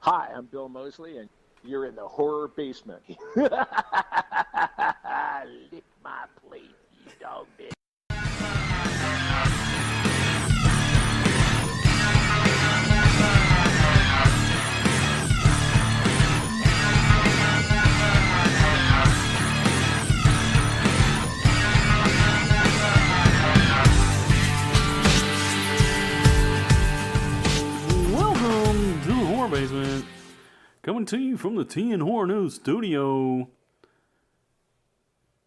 Hi, I'm Bill Mosley, and you're in the horror basement. Lick my plate, you dog bitch. Welcome to the Horror Basement, coming to you from the Tea and Horror News studio,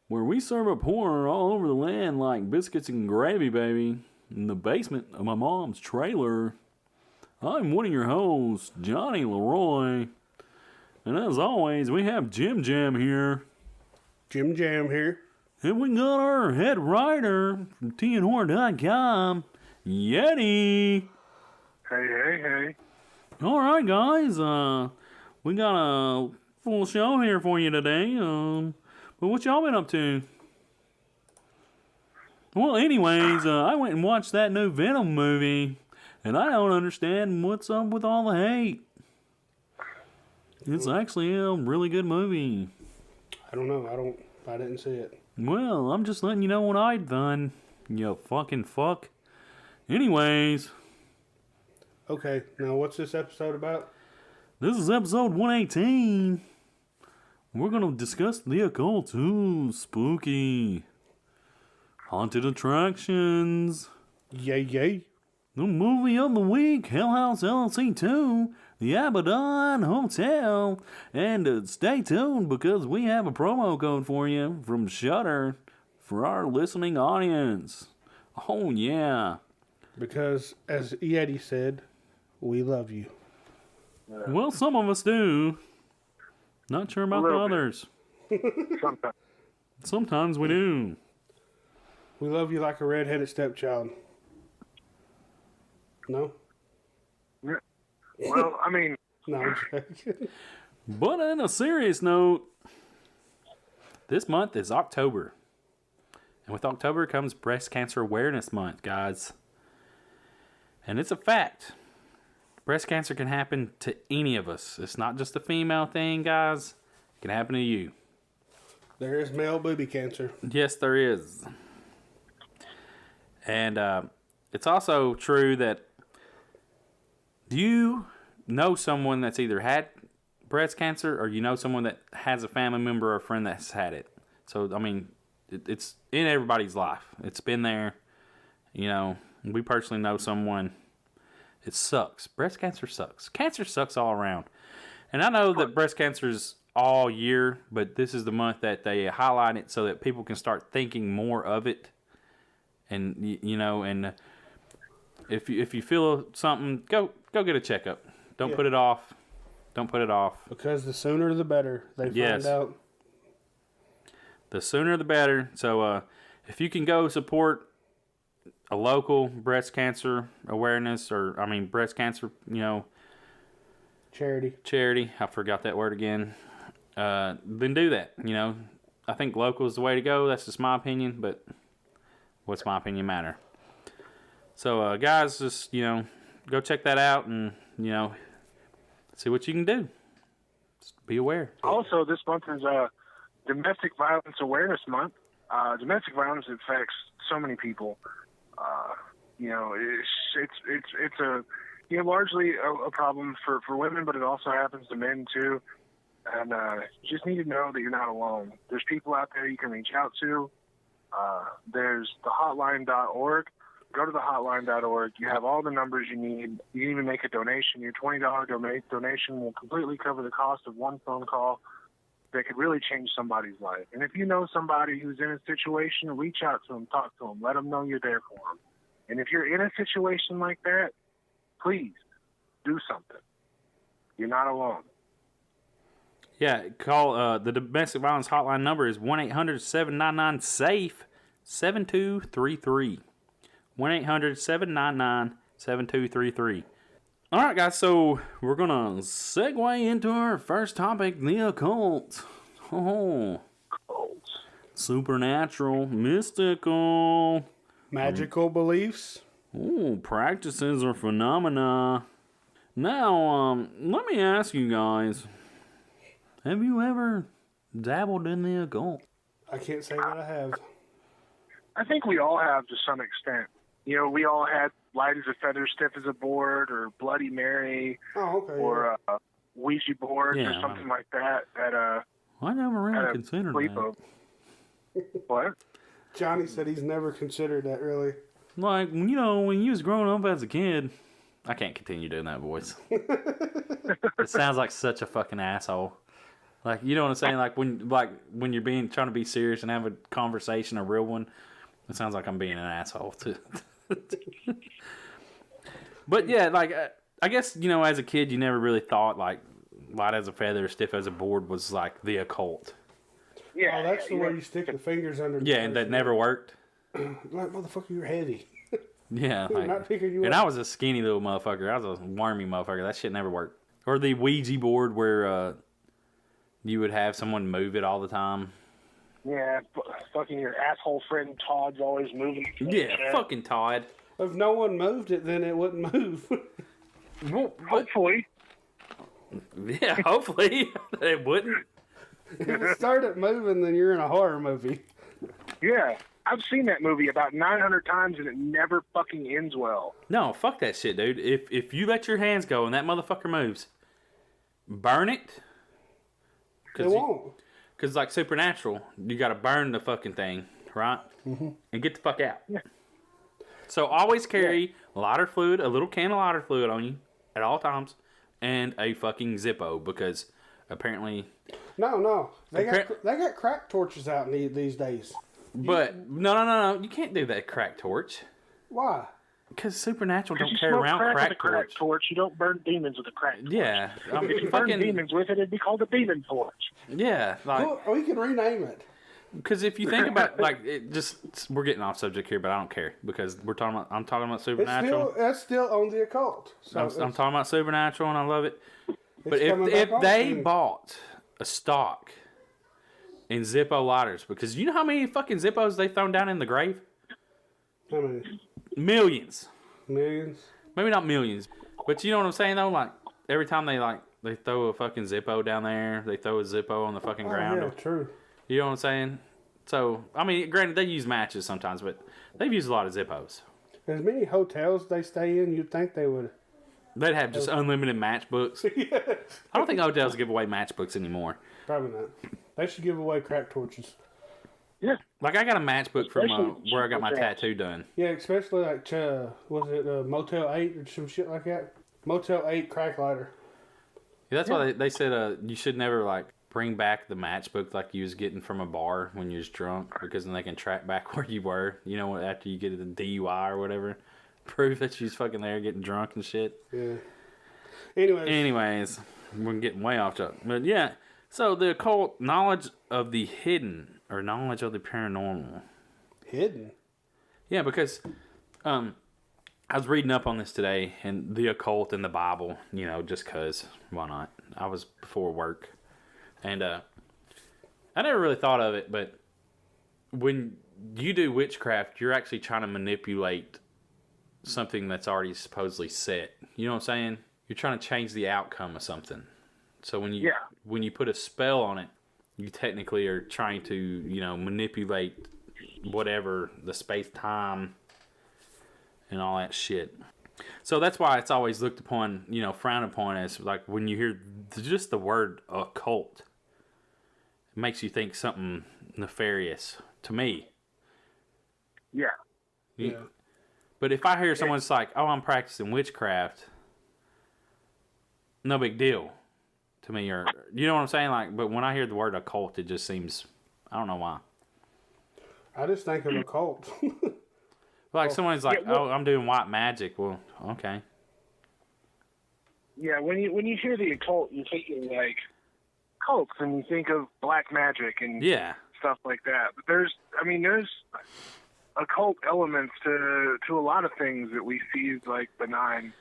where we serve up horror all over the land like biscuits and gravy, baby, in the basement of my mom's trailer. I'm one of your hosts, Jonny Leroy, and as always, we have JimJam here. JimJam here. And we got our head writer from teaandhorror.com, Yeti. Hey. All right, guys. We got a full show here for you today. But what y'all been up to? Well, anyways, I went and watched that new Venom movie, and I don't understand what's up with all the hate. It's actually a really good movie. I don't know. I didn't see it. Well, I'm just letting you know what I'd done. You fucking fuck. Anyways. Okay, now what's this episode about? This is episode 118. We're going to discuss the Occult 2. Spooky. Haunted attractions. Yay. The movie of the week, House LLC II, the Abaddon Hotel. And stay tuned because we have a promo code for you from Shudder for our listening audience. Oh, yeah. Because, as Yeti said, we love you. Well, some of us do. Not sure about the others. Sometimes. Sometimes we do. We love you like a redheaded stepchild. No? Yeah. Well, I mean... No, I'm joking. But on a serious note, this month is October. And with October comes Breast Cancer Awareness Month, guys. And it's a fact. Breast cancer can happen to any of us. It's not just a female thing, guys. It can happen to you. There is male booby cancer. Yes, there is. And it's also true that do you know someone that's either had breast cancer or you know someone that has a family member or a friend that's had it? So, I mean, it's in everybody's life. It's been there. You know, we personally know someone. It sucks. Breast cancer sucks. Cancer sucks all around. And I know that breast cancer is all year, but this is the month that they highlight it so that people can start thinking more of it. And, you know, and if you feel something, go get a checkup. Don't put it off. Don't put it off. Because the sooner the better they find out. The sooner the better. So if you can go support a local breast cancer awareness breast cancer, you know. Charity. I forgot that word again. Then do that, you know. I think local is the way to go. That's just my opinion, but what's my opinion matter? So, guys, just, you know, go check that out and, you know, see what you can do. Just be aware. Also, this month is Domestic Violence Awareness Month. Domestic violence affects so many people. You know, it's a largely a problem for women, but it also happens to men too. And you just need to know that you're not alone. There's people out there you can reach out to. There's the hotline.org. Go to the hotline.org. You have all the numbers you need. You can even make a donation. Your $20 donation will completely cover the cost of one phone call that could really change somebody's life. And if you know somebody who's in a situation, reach out to them, talk to them, let them know you're there for them. And if you're in a situation like that, please do something. You're not alone. Yeah, call the domestic violence hotline number is 1-800-799-SAFE 7233. 1-800-799-7233. All right, guys, so we're going to segue into our first topic, the occult. Oh, supernatural, mystical, Magical beliefs. practices or phenomena. Now, let me ask you guys, have you ever dabbled in the occult? I can't say that I have. I think we all have to some extent. You know, we all had light as a feather, stiff as a board, or Bloody Mary, or Ouija board, or something like that. I never really considered that. What? Johnny said he's never considered that, really. Like, you know, when you was growing up as a kid, I can't continue doing that voice. It sounds like such a fucking asshole. Like, you know what I'm saying? Like when you're trying to be serious and have a conversation, a real one, it sounds like I'm being an asshole too. But yeah, like I guess, you know, as a kid, you never really thought like light as a feather, stiff as a board was like the occult. Yeah, that's the way you stick the fingers under. Yeah, and that never worked. Like, motherfucker, you're heavy. Yeah, like, not picking you and up. I was a skinny little motherfucker. I was a wormy motherfucker. That shit never worked. Or the Ouija board where you would have someone move it all the time. Yeah, fucking your asshole friend Todd's always moving. Yeah, fucking Todd. If no one moved it, then it wouldn't move. Well, hopefully. Yeah, hopefully it wouldn't. If it started moving, then you're in a horror movie. Yeah, I've seen that movie about 900 times and it never fucking ends well. No, fuck that shit, dude. If you let your hands go and that motherfucker moves, burn it. It won't. Because like Supernatural, you got to burn the fucking thing, right? Mm-hmm. And get the fuck out. Yeah. So always carry lighter fluid, a little can of lighter fluid on you at all times, and a fucking Zippo because apparently. No. They got crack torches out these days. But no. You can't do that crack torch. Why? Because Supernatural don't you carry around crack torch. You don't burn demons with a crack torch. Yeah. If you burn demons with it, it'd be called a demon torch. Yeah. Like, we can rename it. Because if you think about, like, we're getting off subject here, but I don't care because I'm talking about Supernatural. That's still on the occult. So I'm talking about Supernatural and I love it. But if they bought a stock in Zippo lighters, because you know how many fucking Zippos they've thrown down in the grave? How many? Millions. Millions? Maybe not millions, but you know what I'm saying though? Like, every time they throw a fucking Zippo down there, they throw a Zippo on the fucking ground. Yeah, true. You know what I'm saying? So, I mean, granted, they use matches sometimes, but they've used a lot of Zippos. As many hotels they stay in, you'd think they would. They'd have just unlimited matchbooks. Yeah. I don't think hotels give away matchbooks anymore. Probably not. They should give away crack torches. Yeah. Like, I got a matchbook from where I got my tattoo done. Yeah, especially like, was it Motel 8 or some shit like that? Motel 8 crack lighter. Yeah, that's why they said you should never, like, bring back the matchbook like you was getting from a bar when you was drunk, because then they can track back where you were, you know, after you get the DUI or whatever. Proof that you was fucking there getting drunk and shit. Yeah. Anyways, we're getting way off track. But yeah, so the occult, knowledge of the hidden, or knowledge of the paranormal. Hidden? Yeah, because I was reading up on this today, and the occult in the Bible, you know, just because, why not? I was before work. And I never really thought of it, but when you do witchcraft, you're actually trying to manipulate something that's already supposedly set. You know what I'm saying? You're trying to change the outcome of something. So when you put a spell on it, you technically are trying to, you know, manipulate whatever, the space-time and all that shit. So that's why it's always looked upon, you know, frowned upon as, like, when you hear just the word occult, it makes you think something nefarious to me. Yeah. But if I hear someone's like, oh, I'm practicing witchcraft, no big deal to me. Or, you know what I'm saying? Like, but when I hear the word occult, it just seems, I don't know why. I just think of occult. Like, someone's like, oh, I'm doing white magic. Well, okay. Yeah, when you hear the occult, you're thinking, like, cults, and you think of black magic and stuff like that. But there's occult elements to a lot of things that we see as, like, benign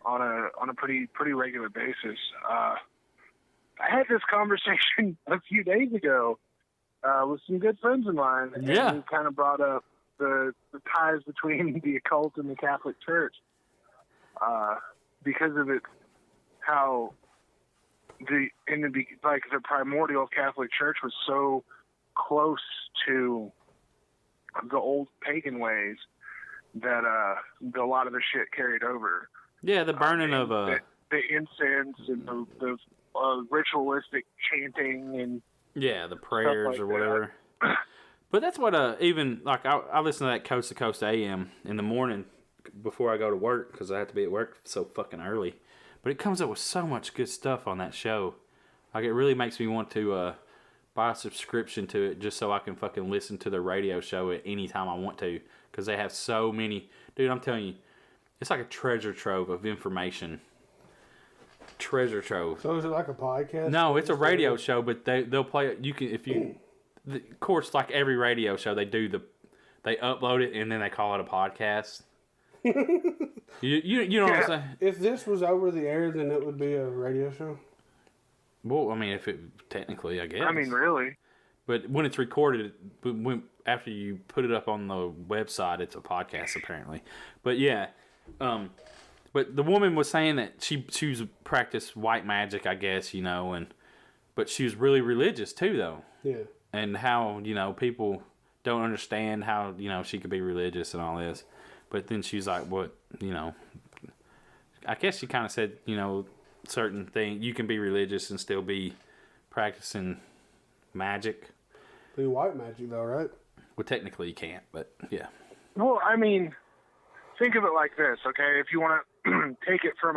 on a pretty regular basis. I had this conversation a few days ago with some good friends of mine, and we kind of brought up the ties between the occult and the Catholic Church because of its how the primordial Catholic Church was so close to the old pagan ways that a lot of the shit carried over. Yeah, the burning of the incense and the ritualistic chanting and the prayers like or whatever. But that's what even like I listen to that Coast to Coast AM in the morning before I go to work because I have to be at work so fucking early. But it comes up with so much good stuff on that show. Like, it really makes me want to buy a subscription to it just so I can fucking listen to their radio show at any time I want to. Because they have so many... Dude, I'm telling you, it's like a treasure trove of information. Treasure trove. So is it like a podcast? No, it's a radio show, but they'll play it. You can... if you... of course, like every radio show, they upload it and then they call it a podcast. you know what I'm saying? If this was over the air, then it would be a radio show. Well, I mean, if it technically, I guess. I mean, really. But when it's recorded, after you put it up on the website, it's a podcast apparently. But yeah, but the woman was saying that she was practiced white magic, I guess, but she was really religious too, though. Yeah. And how people don't understand how she could be religious and all this. But then she's like, what, I guess she kind of said, certain thing, you can be religious and still be practicing magic. Be white magic, though, right? Well, technically you can't, but yeah. Well, I mean, think of it like this, okay? If you want to take it from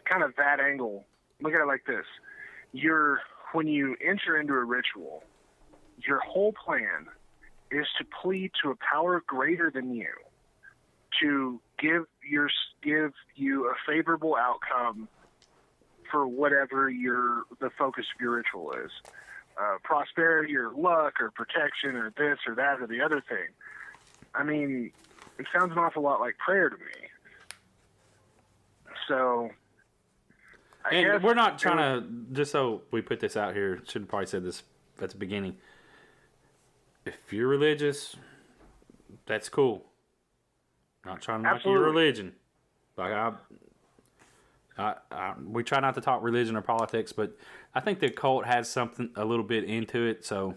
kind of that angle, look at it like this. When you enter into a ritual, your whole plan is to plead to a power greater than you to give you a favorable outcome for whatever the focus of your ritual is. Prosperity or luck or protection or this or that or the other thing. I mean, it sounds an awful lot like prayer to me. So... And we're not trying to, just so we put this out here, should have probably said this at the beginning. If you're religious, that's cool. Not trying to knock your religion. Like we try not to talk religion or politics, but I think the occult has something a little bit into it. So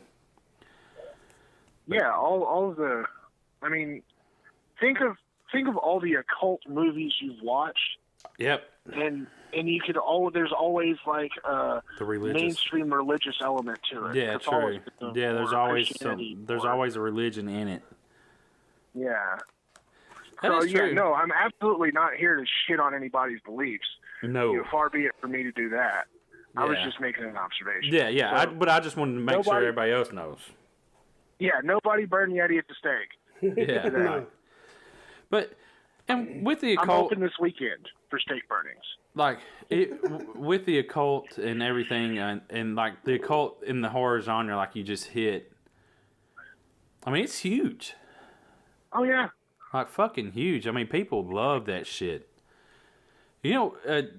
yeah, all of the. I mean, think of all the occult movies you've watched. Yep. And you could there's always like the mainstream religious element to it. Yeah, true. Yeah, there's always a religion in it. Yeah. That is true. Yeah, no, I'm absolutely not here to shit on anybody's beliefs. No. Far be it for me to do that. Yeah. I was just making an observation. Yeah. So, but I just wanted to make sure everybody else knows. Yeah, nobody burn Yeti at the stake. Yeah. No. But, and with the occult... I'm open this weekend for steak burnings. Like, with the occult and everything, and like the occult in the horror genre, like you just hit, I mean, it's huge. Oh, yeah. Like, fucking huge. I mean, people love that shit. The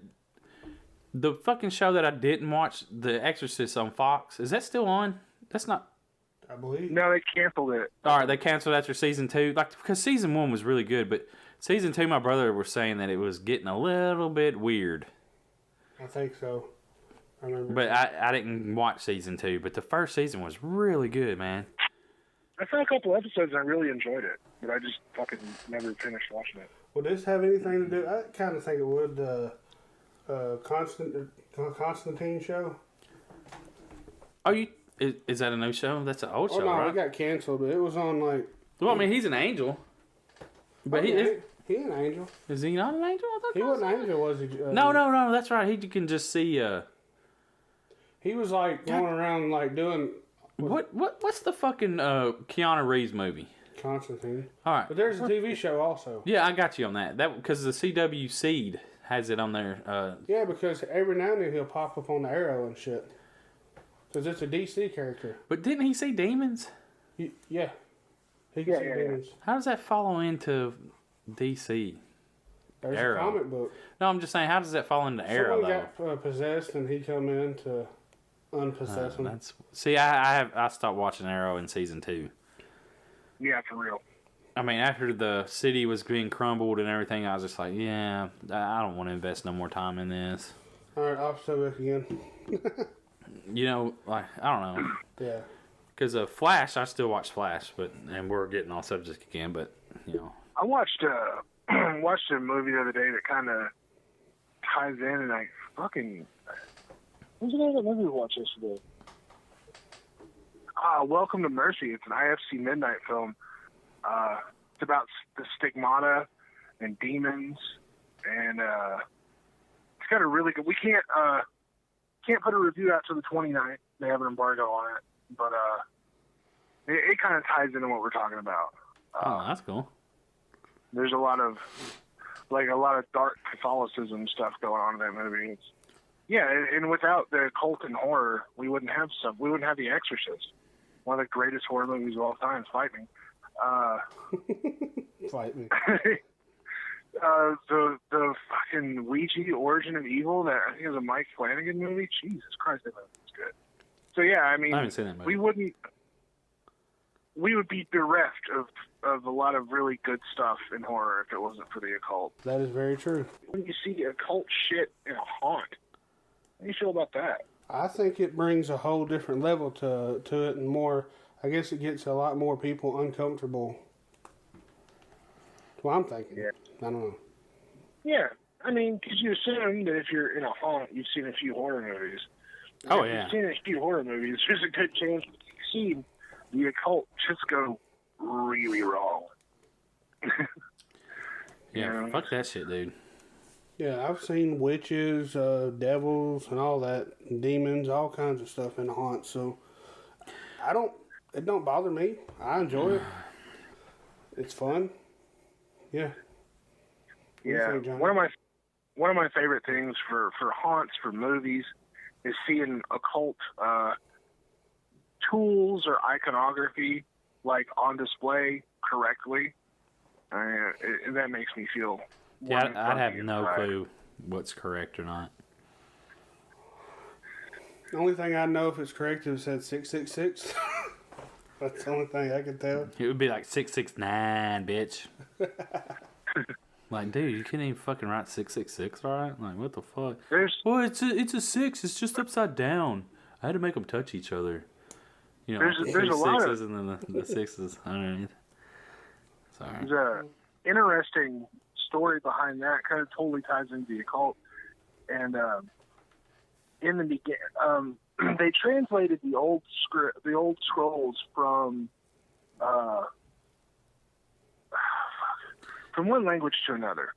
fucking show that I didn't watch, The Exorcist on Fox, is that still on? That's not... I believe. No, they canceled it. All right, they canceled after season 2. Like, because season 1 was really good, but season 2, my brother was saying that it was getting a little bit weird. I think so. I remember. But I didn't watch season 2, but the first season was really good, man. I saw a couple episodes and I really enjoyed it, but I just fucking never finished watching it. Would this have anything to do? I kind of think it would. Constantine show. Oh, is that a new show? That's an old show, right? It got canceled, but it was on like. Well, I mean, he's an angel. But he's an angel. Is he not an angel? He wasn't an angel, was he? No. That's right. He can just see. He was like going around like doing. What's the fucking Keanu Reeves movie? Constantine. All right. But there's a TV show also. Yeah, I got you on that. That because the CW Seed has it on there. Yeah, because every now and then he'll pop up on the Arrow and shit. Because it's a DC character. But didn't he see demons? Yeah. He can see demons. How does that follow into DC? There's Arrow. a comic book. No, I'm just saying, how does that fall into Arrow, though? Someone got possessed and he come in to unpossess him. See, I stopped watching Arrow in season 2. Yeah, for real. I mean, after the city was being crumbled and everything, I was just like, yeah, I don't want to invest no more time in this. All right, I'll stay back again. You know, like, I don't know. Yeah. Because of Flash, I still watch Flash, and we're getting off subject again, but, you know. I watched watched a movie the other day that kind of ties in, and I fucking... What's the name of that movie we watched yesterday? Welcome to Mercy. It's an IFC Midnight film. It's about the stigmata and demons, and it's got a really good... We can't put a review out till the 29th. They have an embargo on it, but it kind of ties into what we're talking about. Oh, that's cool. There's a lot of dark Catholicism stuff going on in that movie. And without the occult and horror, we wouldn't have stuff. We wouldn't have The Exorcist, one of the greatest horror movies of all time. Fight me. Fight me. The fucking Ouija, Origin of Evil, that I think is a Mike Flanagan movie. Jesus Christ, that movie's good. So yeah, I mean, I haven't seen that movie. We would be bereft of a lot of really good stuff in horror if it wasn't for the occult. That is very true. When you see occult shit in a haunt, how do you feel about that? I think it brings a whole different level to it, and more. I guess it gets a lot more people uncomfortable. That's what I'm thinking. Yeah. I don't know. Yeah, I mean, because you assume that if you're in a haunt, you've seen a few horror movies. Oh, if yeah. you've seen a few horror movies, there's a good chance that you've seen the occult just go really wrong. Yeah, fuck that shit, dude. Yeah, I've seen witches, devils, and all that, and demons, all kinds of stuff in the haunt. So it don't bother me. I enjoy it. It's fun. Yeah. Yeah. One of my favorite things for haunts, for movies, is seeing occult tools or iconography like on display correctly. That makes me feel. Yeah, I'd have no clue what's correct or not. The only thing I know if it's correct is it said 666. That's the only thing I can tell. It would be like 669, bitch. Like, dude, you can't even fucking write 666, all right? Like, what the fuck? Well, it's a 6. It's just upside down. I had to make them touch each other. You know, there's a lot sixes and then the sixes underneath. Sorry. There's a interesting story behind that. Kind of totally ties into the occult. And in the beginning, they translated the old scrolls from one language to another.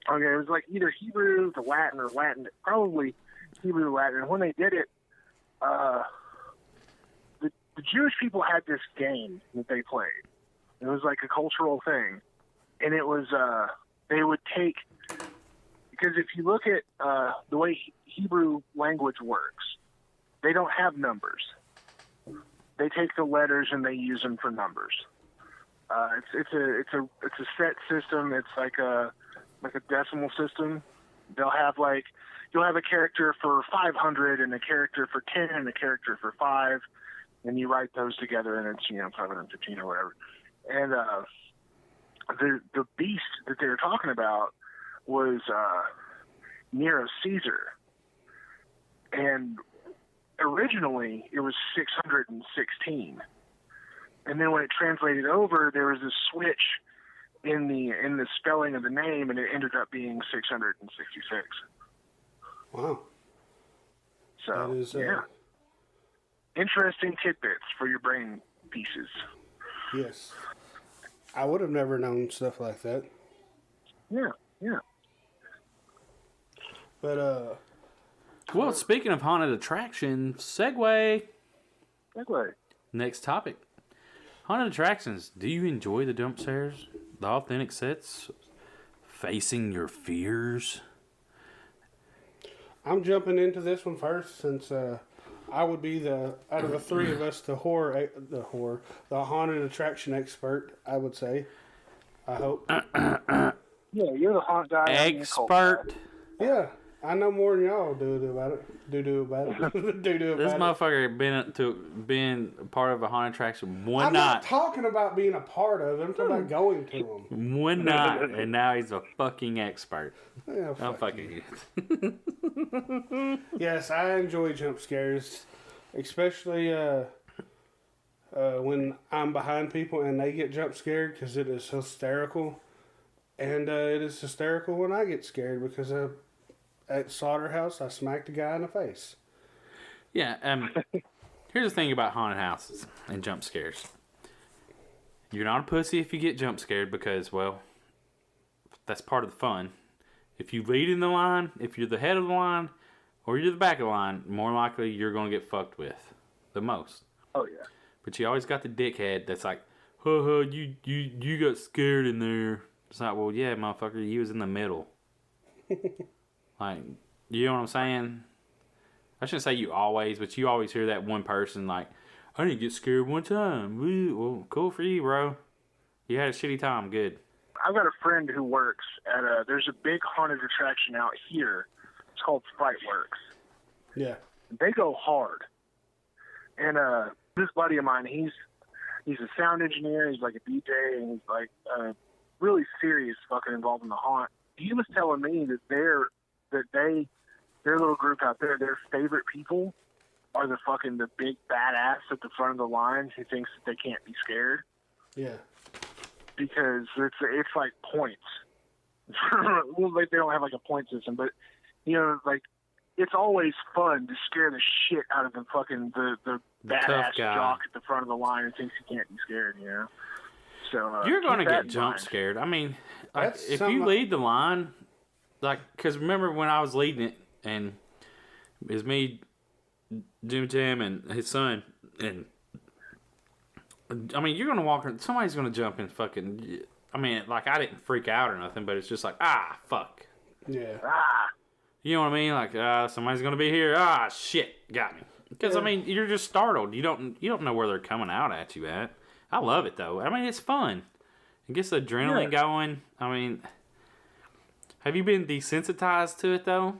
Okay, it was like either Hebrew to Latin or Latin, probably Hebrew to Latin. And when they did it, the Jewish people had this game that they played. It was like a cultural thing. And it was, they would take, because if you look at the way Hebrew language works, they don't have numbers. They take the letters and they use them for numbers. It's a set system. It's like a decimal system. You'll have a character for 500 and a character for 10 and a character for 5, and you write those together and it's 515 or whatever. And the beast that they were talking about was Nero Caesar, and originally it was 616. And then when it translated over, there was a switch in the spelling of the name, and it ended up being 666. Wow. So, that is, yeah. Interesting tidbits for your brain pieces. Yes. I would have never known stuff like that. Yeah, yeah. But, well, speaking of haunted attractions, segue. Next topic. Haunted attractions. Do you enjoy the dump stairs? The authentic sets? Facing your fears? I'm jumping into this one first since I would be out of the three of us, the haunted attraction expert, I would say. I hope. Yeah, you're the haunt guy. Expert. Yeah. I know more than y'all do about it. Do about it. This motherfucker been part of a haunted attraction one I'm night. not talking about being a part of it. I'm talking about going to them. One night, and now he's a fucking expert. Yeah, I'm fucking you. Yes, I enjoy jump scares, especially when I'm behind people and they get jump scared because it is hysterical. And it is hysterical when I get scared because at Slaughterhouse, I smacked a guy in the face. Yeah, here's the thing about haunted houses and jump scares. You're not a pussy if you get jump scared because, well, that's part of the fun. If you lead in the line, if you're the head of the line, or you're the back of the line, more likely you're going to get fucked with the most. Oh, yeah. But you always got the dickhead that's like, you got scared in there. It's like, well, yeah, motherfucker, you was in the middle. Like, you know what I'm saying? I shouldn't say you always, but you always hear that one person like, I didn't get scared one time. Well, cool for you, bro. You had a shitty time. Good. I've got a friend who works at there's a big haunted attraction out here. It's called Frightworks. Yeah. They go hard. And this buddy of mine, he's a sound engineer. He's like a DJ, and he's like really serious fucking involved in the haunt. He was telling me that their little group out there, their favorite people are the big badass at the front of the line who thinks that they can't be scared. Yeah. Because it's like points. Well, like they don't have like a point system, but you know, like it's always fun to scare the shit out of the badass jock at the front of the line who thinks he can't be scared. You know. So you're gonna get jump scared. I mean, like, if you lead the line, like, because remember when I was leading it and it was me, JimJam, and his son, and I mean, you're gonna walk. Somebody's gonna jump and fucking. I mean, like, I didn't freak out or nothing, but it's just like, fuck. Yeah. You know what I mean? Like, somebody's gonna be here. Shit, got me. Because I mean, you're just startled. You don't know where they're coming out at you at. I love it though. I mean, it's fun. It gets the adrenaline going. I mean, have you been desensitized to it though?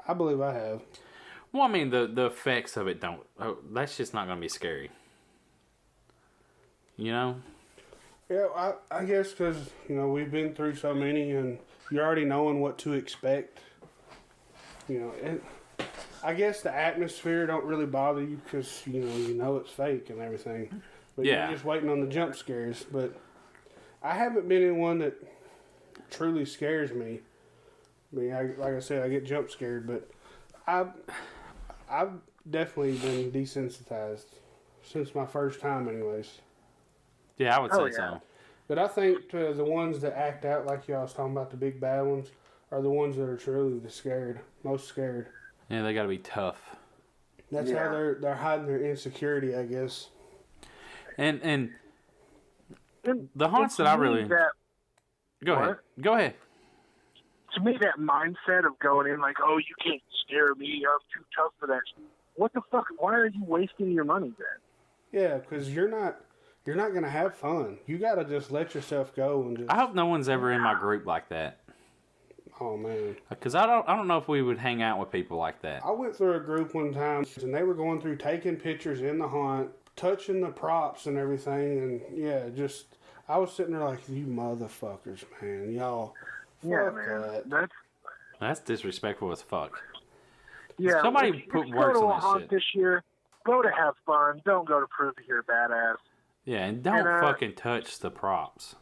I believe I have. Well, I mean, the effects of it don't. That's just not gonna be scary. You know? Yeah, I guess because, you know, we've been through so many and you're already knowing what to expect. You know, and I guess the atmosphere don't really bother you because, you know it's fake and everything. But you're just waiting on the jump scares. But I haven't been in one that truly scares me. I mean, like I said, I get jump scared, but I've definitely been desensitized since my first time anyways. Yeah, I would say so. But I think the ones that act out like y'all was talking about, the big bad ones, are the ones that are truly most scared. Yeah, they got to be tough. That's how they're hiding their insecurity, I guess. And the haunts that I really... Go ahead. To me, that mindset of going in like, oh, you can't scare me, I'm too tough for that. What the fuck? Why are you wasting your money then? Yeah, because you're not going to have fun. You got to just let yourself go and just... I hope no one's ever in my group like that. Oh, man. Because I don't know if we would hang out with people like that. I went through a group one time, and they were going through taking pictures in the haunt, touching the props and everything, and, I was sitting there like, you motherfuckers, man. Y'all, fuck that. That's disrespectful as fuck. Yeah, somebody put words on that shit. This year, go to have fun. Don't go to prove that you're a badass. Yeah, and don't fucking touch the props.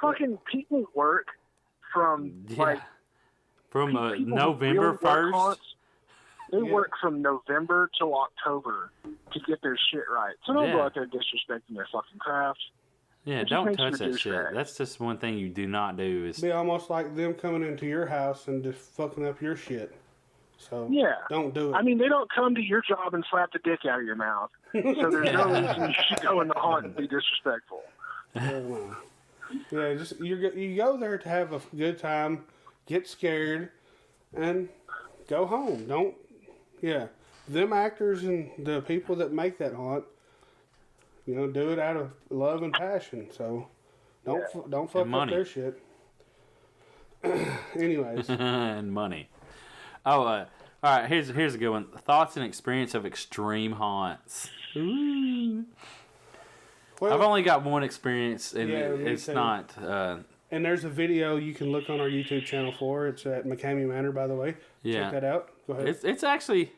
Fucking people work from November 1st. They work from November till October to get their shit right. So don't go out there disrespecting their fucking craft. Yeah, don't touch that shit. That's just one thing you do not do. Is be almost like them coming into your house and just fucking up your shit. So don't do it. I mean, they don't come to your job and slap the dick out of your mouth. So there's no reason you should go in the haunt and be disrespectful. Yeah, just you go there to have a good time, get scared, and go home. Don't. Yeah, them actors and the people that make that haunt, do it out of love and passion. So don't fuck up their shit. Anyways. And money. Oh, all right. Here's a good one. Thoughts and experience of extreme haunts. Ooh. Well, I've only got one experience, and it's too. not. And there's a video you can look on our YouTube channel for. It's at McCamey Manor, by the way. Yeah. Check that out. Go ahead. It's actually.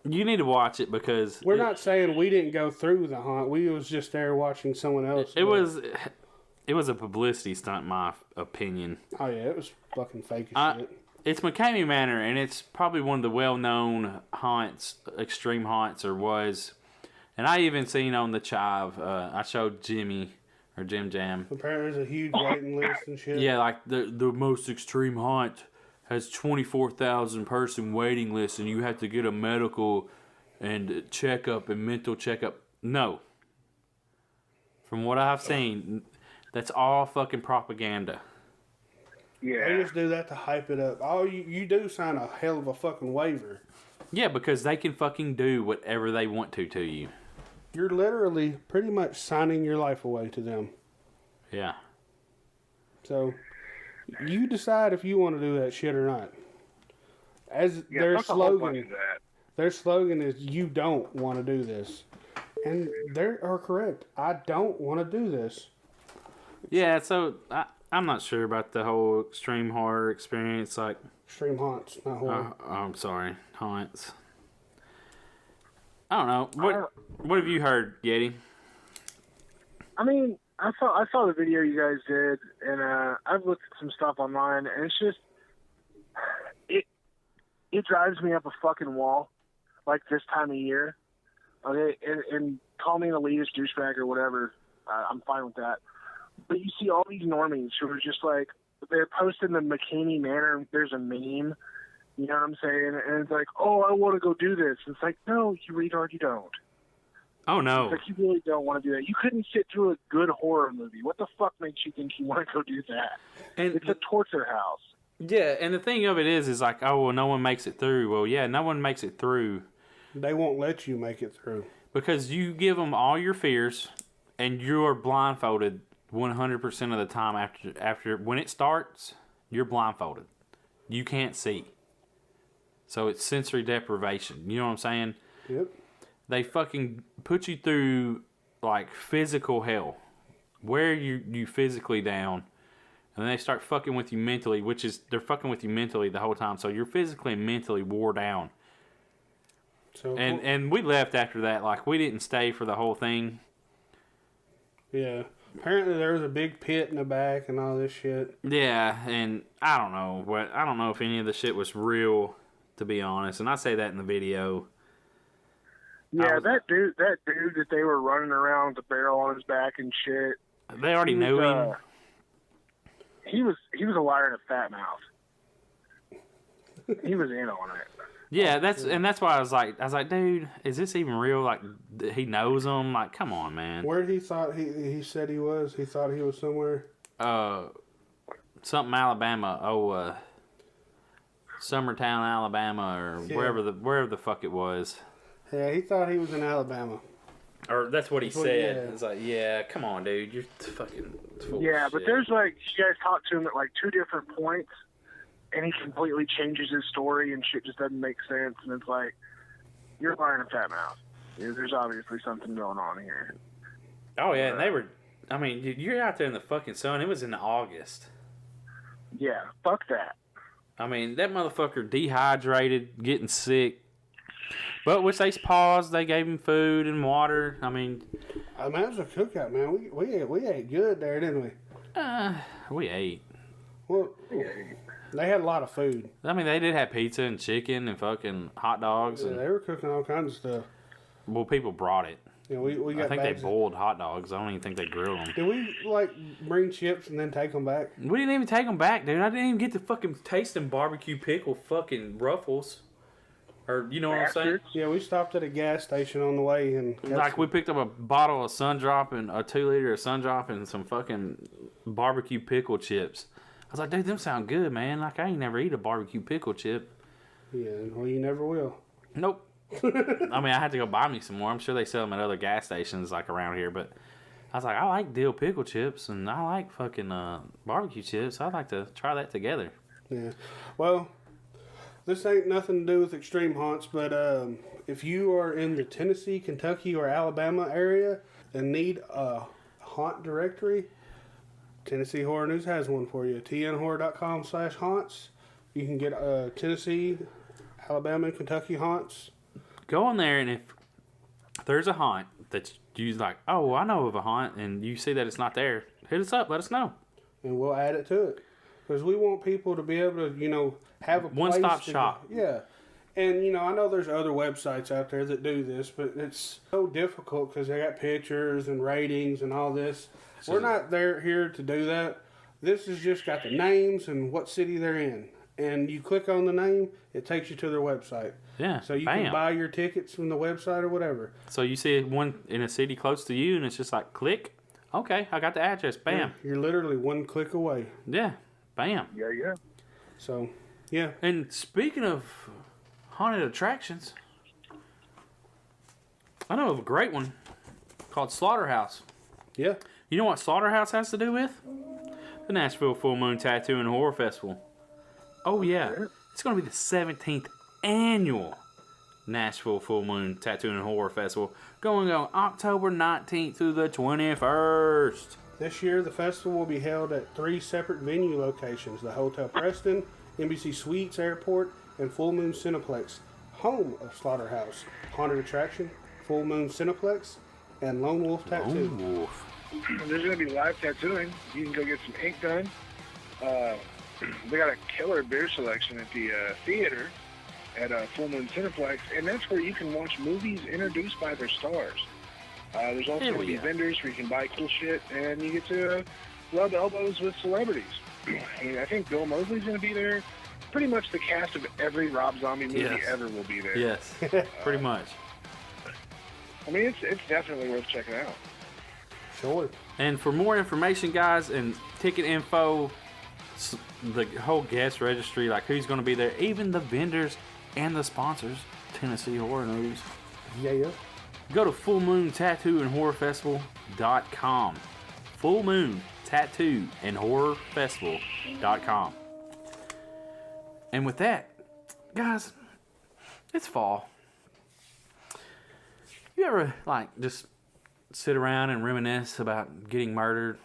You need to watch it because We're not saying we didn't go through the haunt. We was just there watching someone else. It was a publicity stunt, in my opinion. Oh yeah, it was fucking fake as shit. It's McCamey Manor, and it's probably one of the well-known haunts, extreme haunts, or was. And I even seen on the Chive, I showed Jimmy, or JimJam. Apparently there's a huge waiting list and shit. Yeah, like the most extreme haunt has 24,000 person waiting list, and you have to get a medical and checkup and mental checkup. No. From what I've seen, that's all fucking propaganda. Yeah. They just do that to hype it up. Oh, you do sign a hell of a fucking waiver. Yeah, because they can fucking do whatever they want to you. You're literally pretty much signing your life away to them. Yeah. So, you decide if you want to do that shit or not. Their slogan is, you don't want to do this. And they are correct. I don't want to do this. Yeah, so I'm not sure about the whole extreme horror experience. Like Extreme haunts, not horror. I'm sorry, haunts. I don't know. What have you heard, Yeti? I mean, I saw the video you guys did, and I've looked at some stuff online, and it's just it drives me up a fucking wall, like this time of year. Okay, and call me an elitist douchebag or whatever. I'm fine with that. But you see all these normies who are just like, they're posting the McCamey Manor. There's a meme. You know what I'm saying? And it's like, oh, I want to go do this. And it's like, no, you retard, you don't. Oh, no. It's like, you really don't want to do that. You couldn't sit through a good horror movie. What the fuck makes you think you want to go do that? And it's a torture house. Yeah, and the thing of it is like, oh, well, no one makes it through. Well, yeah, no one makes it through. They won't let you make it through. Because you give them all your fears, and you're blindfolded 100% of the time after when it starts, you're blindfolded. You can't see. So it's sensory deprivation. You know what I'm saying? Yep. They fucking put you through like physical hell. Wear you physically down. And they start fucking with you mentally, which is they're fucking with you mentally the whole time. So you're physically and mentally wore down. So and we left after that. Like we didn't stay for the whole thing. Yeah. Apparently there was a big pit in the back and all this shit. Yeah, and I don't know if any of the shit was real, to be honest. And I say that in the video. Yeah, that dude that they were running around with the barrel on his back and shit. They already knew him. He was a liar and a fat mouth. He was in on it. Yeah, that's why I was like, dude, is this even real? Like, he knows him. Like, come on, man. Where he thought he said he was? He thought he was somewhere. Something Alabama. Summertown, Alabama, or wherever the fuck it was. Yeah, he thought he was in Alabama. Or that's what he said. Yeah. It's like, yeah, come on, dude, you're fucking full of Yeah, shit. but there's like, you guys talk to him at like two different points. And he completely changes his story, and shit just doesn't make sense. And it's like, you're lying a fat mouth. There's obviously something going on here. Oh, yeah, and they were... I mean, dude, you're out there in the fucking sun. It was in August. Yeah, fuck that. I mean, that motherfucker dehydrated, getting sick. But which they paused. They gave him food and water. I mean... it was a cookout, man. We ate good there, didn't we? We ate. Well... They had a lot of food. I mean, they did have pizza and chicken and fucking hot dogs. Yeah, they were cooking all kinds of stuff. Well, people brought it. Yeah, we got I think they boiled hot dogs. I don't even think they grilled them. Did we, bring chips and then take them back? We didn't even take them back, dude. I didn't even get to fucking taste them barbecue pickle fucking Ruffles. Or, you know what I'm saying? Yeah, we stopped at a gas station on the way. And we picked up a bottle of Sundrop and a 2 liter of Sundrop and some fucking barbecue pickle chips. I was like, dude, them sound good, man. Like, I ain't never eat a barbecue pickle chip. Yeah, well, you never will. Nope. I mean, I had to go buy me some more. I'm sure they sell them at other gas stations, like, around here. But I was like, I like dill pickle chips, and I like fucking barbecue chips. I'd like to try that together. Yeah. Well, this ain't nothing to do with extreme haunts, but if you are in the Tennessee, Kentucky, or Alabama area and need a haunt directory, Tennessee Horror News has one for you. tnhorror.com/haunts. You can get Tennessee, Alabama, and Kentucky haunts. Go on there, and if there's a haunt that you're like, oh, I know of a haunt, and you see that it's not there, hit us up. Let us know. And we'll add it to it. Because we want people to be able to, have a place one-stop shop. Yeah. And, I know there's other websites out there that do this, but it's so difficult because they got pictures and ratings and all this. We're not here to do that. This has just got the names and what city they're in. And you click on the name, it takes you to their website. Yeah. So you can buy your tickets from the website or whatever. So you see one in a city close to you, and it's just like, click. Okay, I got the address. Bam. Yeah, you're literally one click away. Yeah. Bam. Yeah. So, yeah. And speaking of haunted attractions, I know of a great one called Slaughterhouse. Yeah. You know what Slaughterhouse has to do with? The Nashville Full Moon Tattoo and Horror Festival. Oh, yeah. It's going to be the 17th annual Nashville Full Moon Tattoo and Horror Festival, going on October 19th through the 21st. This year, the festival will be held at 3 separate venue locations: the Hotel Preston, Embassy Suites Airport, and Full Moon Cineplex, home of Slaughterhouse, Haunted Attraction, Full Moon Cineplex, and Lone Wolf Tattoo. Lone Wolf. There's going to be live tattooing. You can go get some ink done. They got a killer beer selection at the theater at Full Moon Cineplex, and that's where you can watch movies introduced by their stars. There's also going to be vendors where you can buy cool shit, and you get to rub elbows with celebrities. I think Bill Moseley's going to be there. Pretty much the cast of every Rob Zombie movie ever will be there. Yes, pretty much. I mean, it's definitely worth checking out. Sure. And for more information, guys, and ticket info, the whole guest registry, like who's going to be there, even the vendors and the sponsors, Tennessee Horror News. Yeah. Go to fullmoontattooandhorrorfestival.com. Full Moon Tattoo and Horror Festival.com. And with that, guys, it's fall. You ever just sit around and reminisce about getting murdered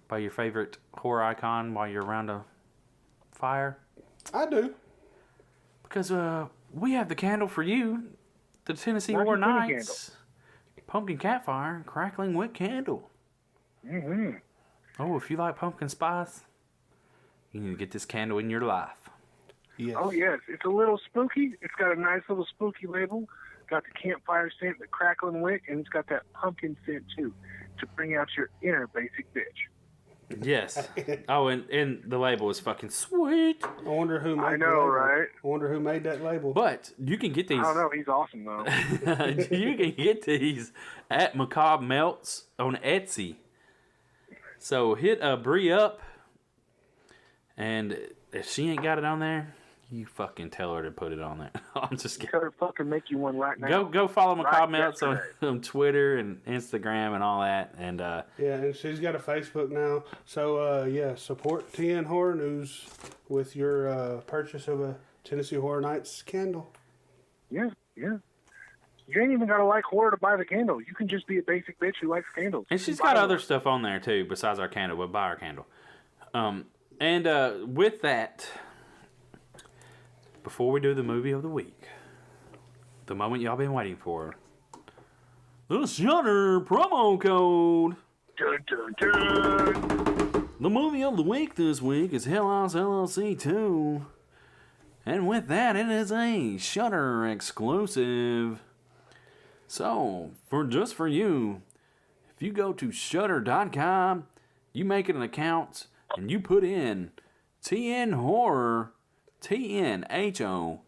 by your favorite horror icon while you're around a fire? I do. Because we have the candle for you, the Tennessee Horror Nights Pumpkin Campfire and Crackling Wick Candle. Mm-hmm. Oh, if you like pumpkin spice, you need to get this candle in your life. Yes. Oh, yes. It's a little spooky. It's got a nice little spooky label. Got the campfire scent, the crackling wick, and it's got that pumpkin scent, too, to bring out your inner basic bitch. Yes. Oh, and the label is fucking sweet. I wonder who made I know, right? I wonder who made that label. But you can get these. I don't know. He's awesome, though. You can get these at Macabre Melts on Etsy. So hit Bree up, and if she ain't got it on there, you fucking tell her to put it on there. I'm just kidding. Tell her fucking make you one right now. Go follow Macabre Right Melts on Twitter and Instagram and all that. And yeah, and she's got a Facebook now. So support TN Horror News with your purchase of a Tennessee Horror Nights candle. Yeah. You ain't even got to like horror to buy the candle. You can just be a basic bitch who likes candles. And she's got other stuff on there too besides our candle. We'll buy our candle. And with that, before we do the movie of the week, the moment y'all been waiting for, the Shudder promo code. Dun, dun, dun. The movie of the week this week is House LLC II. And with that, it is a Shudder exclusive. So, for you, if you go to Shudder.com, you make an account, and you put in TN Horror, TNHORROR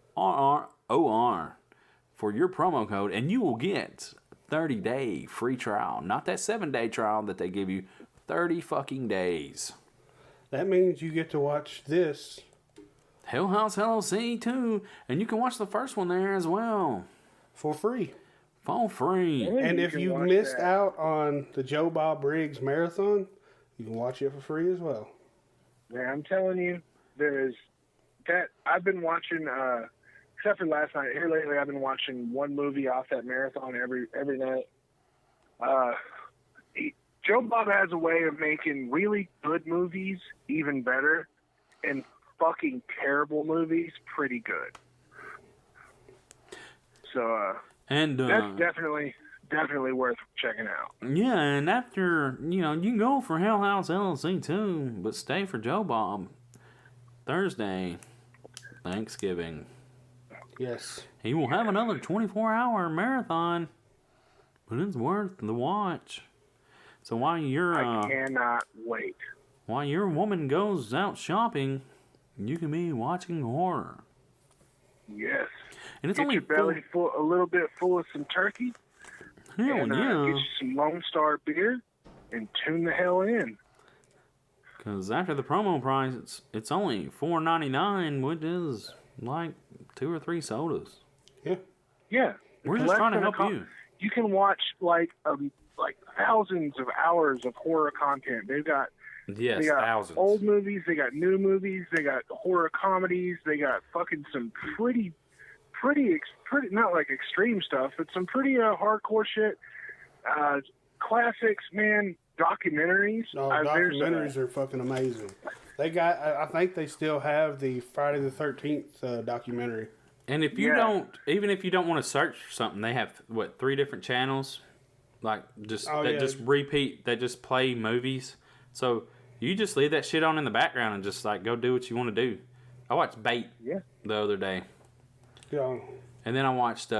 for your promo code, and you will get 30-day free trial. Not that 7-day trial that they give you, 30 fucking days. That means you get to watch this. House LLC II, and you can watch the first one there as well. For free. For free. And you if can you watch missed that. out on the Joe Bob Briggs marathon, you can watch it for free as well. Man, I'm telling you, there is that. I've been watching, except for last night. Here lately, I've been watching one movie off that marathon every night. Joe Bob has a way of making really good movies even better, and fucking terrible movies pretty good. So And that's definitely worth checking out. yeah, and after, you can go for House LLC II, but stay for Joe Bob. Thursday, Thanksgiving. Yes. He will have another 24-hour marathon, but it's worth the watch. So while I cannot wait. while your woman goes out shopping, you can be watching horror. Yes. And it's Get only your belly full, a little bit full of some turkey. Hell and yeah. get you some Lone Star beer and tune the hell in. Because after the promo price, it's only $4.99, which is like 2 or 3 sodas. Yeah. Yeah. We're It's just less trying to than a help you. You can watch like thousands of hours of horror content. They got Yes, thousands. old movies, they got new movies, they got horror comedies, they got fucking some pretty not like extreme stuff, but some pretty hardcore shit. Classics, man. Documentaries. No, documentaries are fucking amazing. They got, I think they still have the Friday the 13th documentary. And if you even if you don't want to search for something, they have 3 different channels, like just just play movies. So you just leave that shit on in the background and just like go do what you want to do. I watched Bait the other day. Yeah. And then I watched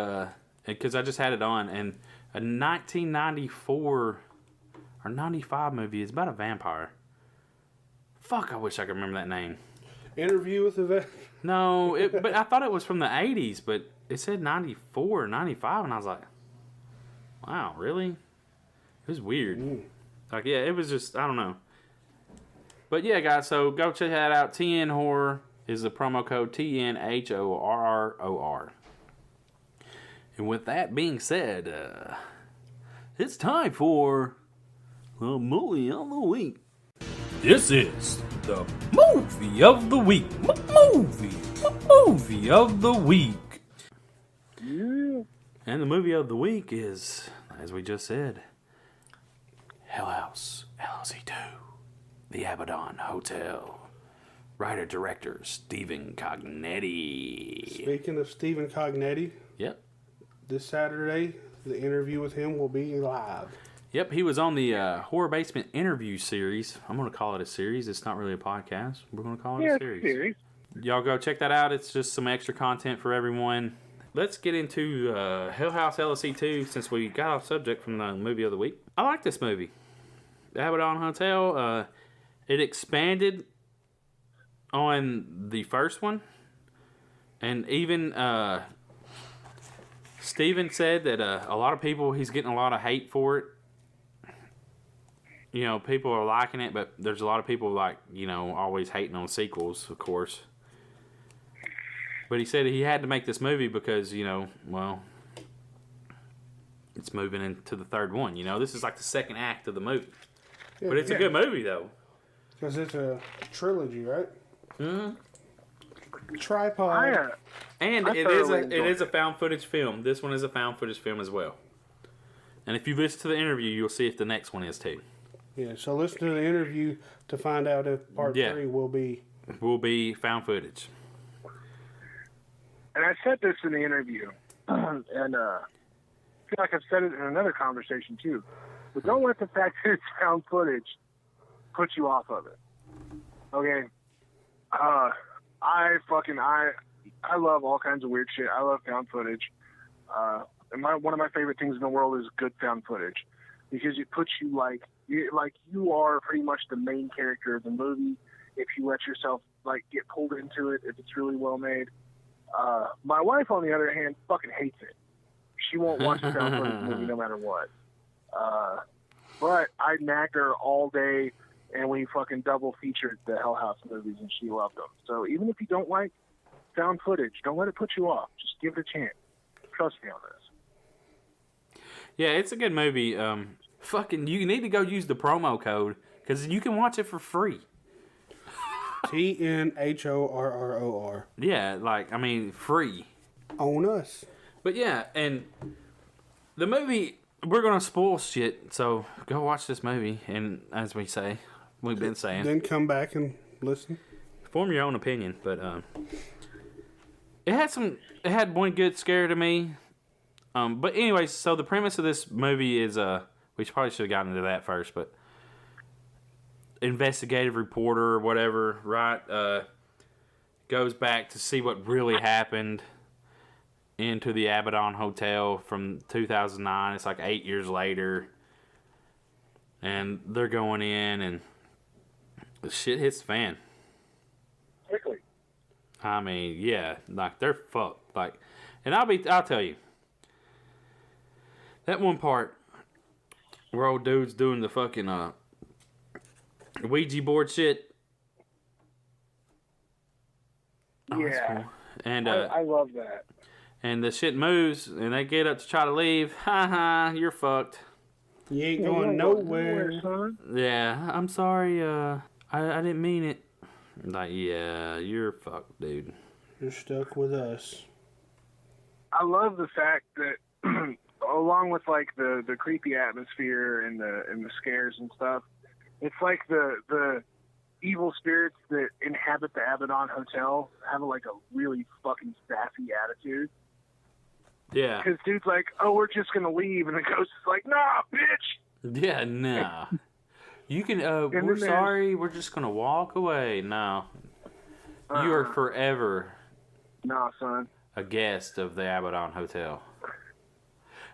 because I just had it on, and a 1994 or 95 movie is about a vampire. Fuck, I wish I could remember that name. Interview with the vet. No, but I thought it was from the 80s, but it said 94 or 95, and I was like, wow, really? It was weird. Like, yeah, it was just, I don't know. But yeah, guys, so go check that out. TN Horror is the promo code TNHORROR. And with that being said, it's time for the movie of the week. This is the movie of the week. Movie of the week. Yeah. And the movie of the week is, as we just said, House LLC II, The Abaddon Hotel. Writer-director Stephen Cognetti. Speaking of Stephen Cognetti, Yep. this Saturday, the interview with him will be live. Yep, he was on the Horror Basement interview series. I'm going to call it a series. It's not really a podcast. We're going to call it a series. Y'all go check that out. It's just some extra content for everyone. Let's get into House LLC II since we got off subject from the movie of the week. I like this movie. The Abaddon Hotel. It expanded on the first one. And even Steven said that a lot of people, he's getting a lot of hate for it. You know, people are liking it, but there's a lot of people always hating on sequels, of course. But he said he had to make this movie because, it's moving into the third one. This is like the second act of the movie. Yeah, but it's a good movie, though. Because it's a trilogy, right? Mm-hmm. Tripod. And it is a found footage film. This one is a found footage film as well. And if you listen to the interview, you'll see if the next one is too. Yeah, so listen to the interview to find out if part 3 will be found footage. And I said this in the interview, and I feel like I've said it in another conversation too. But don't let the fact that it's found footage put you off of it. Okay? I love all kinds of weird shit. I love found footage. And one of my favorite things in the world is good found footage, because it puts you like you are pretty much the main character of the movie if you let yourself get pulled into it, if it's really well made. My wife, on the other hand, fucking hates it. She won't watch the found footage movie no matter what. But I nagged her all day, and we fucking double featured the Hell House movies, and she loved them. So even if you don't like found footage, don't let it put you off. Just give it a chance. Trust me on this. Yeah, it's a good movie. Fucking, you need to go use the promo code because you can watch it for free. TNHORROR. Yeah, like, I mean, free. On us. But yeah, and the movie, we're going to spoil shit, so go watch this movie. And as we say, we've been saying, Then come back and listen. form your own opinion. But it had one good scare to me. But anyways, so the premise of this movie is, we probably should have gotten into that first, but investigative reporter or whatever, right, goes back to see what really happened into the Abaddon Hotel from 2009. It's like 8 years later. And they're going in and the shit hits the fan. Quickly. I mean, yeah, like they're fucked. Like, and I'll tell you, that one part where old dude's doing the fucking Ouija board shit. Oh, that's Yeah. cool. And I love that. and the shit moves, and they get up to try to leave. Ha ha, you're fucked. You ain't going nowhere. Son. Yeah, I'm sorry. I didn't mean it. Like, yeah, you're fucked, dude. You're stuck with us. I love the fact that, along with like the creepy atmosphere and the scares and stuff, it's like the evil spirits that inhabit the Abaddon Hotel have like a really fucking sassy attitude. Yeah. Because dude's like, oh, we're just gonna leave, and the ghost is like, nah, bitch. Yeah, nah. You can, we're then there's- sorry, we're just gonna walk away. No. You are forever Nah, son. a guest of the Abaddon Hotel.